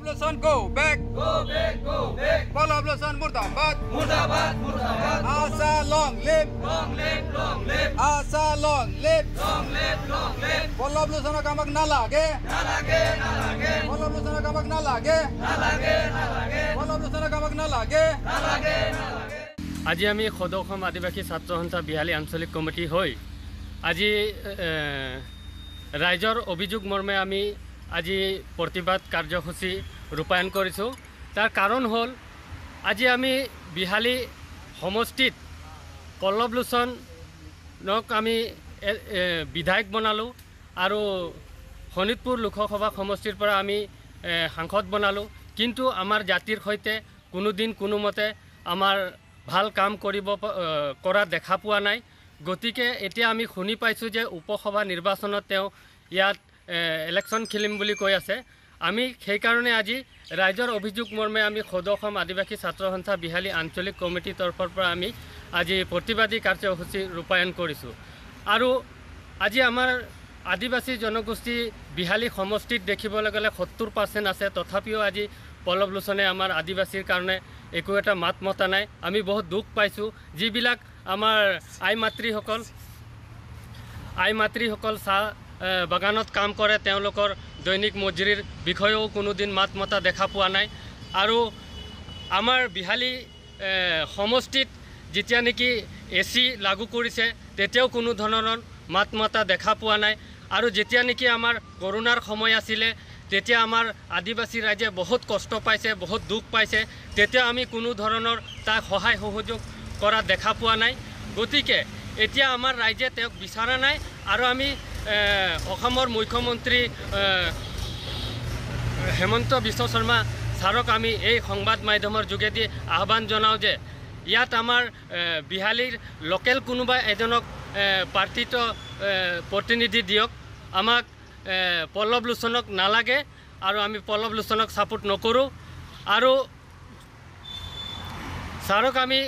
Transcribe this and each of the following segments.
Lotion, go back. Go back, go back. Pallab Lotion, Murdabad. Murdabad, Murdabad. Asa long live. Long live, long live. Asa long live. Long live, long live. Pallab Lotion kamak na lage. Na lage, na lage. Pallab Lotion kamak na lage. Na lage, na lage. Pallab Lotion kamak na lage. Na lage, na lage. আজি আমি সদৌ-অসম আদিবাসী ছাত্ৰ সন্থা বিহালী আঞ্চলিক committee হৈ আজি ৰাইজৰ অভিযোগ মৰ্মে আমি আজি প্ৰতিবাদ কাৰ্যসূচী ৰূপায়ণ কৰিছোঁ। তাৰ কাৰণ হ'ল আজি আমি বিহালী সমষ্টিত পল্লৱ লোচনক আমি বিধায়ক বনালোঁ আৰু শোণিতপুৰ লোকসভা সমষ্টিৰ পৰা আমি সাংসদ বনালোঁ, কিন্তু আমাৰ জাতিৰ সৈতে কোনোদিন কোনোমতে আমাৰ ভাল কাম কৰা দেখা পোৱা নাই। গতিকে এতিয়া আমি শুনি পাইছোঁ যে উপসভা নিৰ্বাচনত তেওঁ ইয়াত ইলেকশ্যন খেলিম বুলি কৈ আছে। আমি সেইকাৰণে আজি ৰাইজৰ অভিযোগ মৰ্মে আমি সদৌ-অসম আদিবাসী ছাত্ৰ সন্থা বিহালী আঞ্চলিক কমিটিৰ তৰফৰ পৰা আমি আজি প্ৰতিবাদী কাৰ্যসূচী ৰূপায়ণ কৰিছোঁ। আৰু আজি আমাৰ আদিবাসী জনগোষ্ঠী বিহালী সমষ্টিত দেখিবলৈ গ'লে 70% আছে, তথাপিও আজি পল্লৱ লোচনে আমাৰ আদিবাসীৰ কাৰণে একো এটা মাত মতা নাই। আমি বহুত দুখ পাইছোঁ। যিবিলাক আমাৰ আই মাতৃসকল চাহ বাগানত কাম কৰে, তেওঁলোকৰ দৈনিক মজুৰিৰ বিষয়েও কোনোদিন মাত মতা দেখা পোৱা নাই। আৰু আমাৰ বিহালী সমষ্টিত যেতিয়া নেকি AC লাগু কৰিছে তেতিয়াও কোনো ধৰণৰ মাত মতা দেখা পোৱা নাই। আৰু যেতিয়া নেকি আমাৰ কৰোণাৰ সময় আছিলে তেতিয়া আমাৰ আদিবাসী ৰাইজে বহুত কষ্ট পাইছে, বহুত দুখ পাইছে, তেতিয়া আমি কোনো ধৰণৰ তাক সহায় সহযোগ কৰা দেখা পোৱা নাই। গতিকে এতিয়া আমাৰ ৰাইজে তেওঁক বিচৰা নাই। আৰু আমি অসমৰ মুখ্যমন্ত্ৰী হেমন্ত বিশ্ব শৰ্মা ছাৰক আমি এই সংবাদ মাধ্যমৰ যোগেদি আহ্বান জনাওঁ যে ইয়াত আমাৰ বিহালীৰ লোকেল কোনোবা এজনক পাৰ্টিত প্ৰতিনিধি দিয়ক। আমাক পল্লৱ লোচনক নালাগে আৰু আমি পল্লৱ লোচনক ছাপোৰ্ট নকৰোঁ। আৰু ছাৰক আমি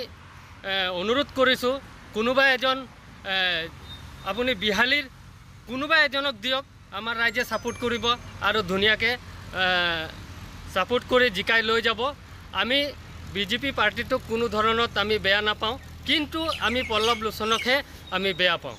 অনুৰোধ কৰিছোঁ কোনোবা এজন আপুনি বিহালীৰ কোনোবা এজনক দিয়ক, আমাৰ ৰাইজে ছাপোৰ্ট কৰিব আৰু ধুনীয়াকৈ ছাপোৰ্ট কৰি জিকাই লৈ যাব। আমি BJP পাৰ্টিটোক কোনো ধৰণত আমি বেয়া নাপাওঁ, কিন্তু আমি পল্লৱ লোচনকহে আমি বেয়া পাওঁ।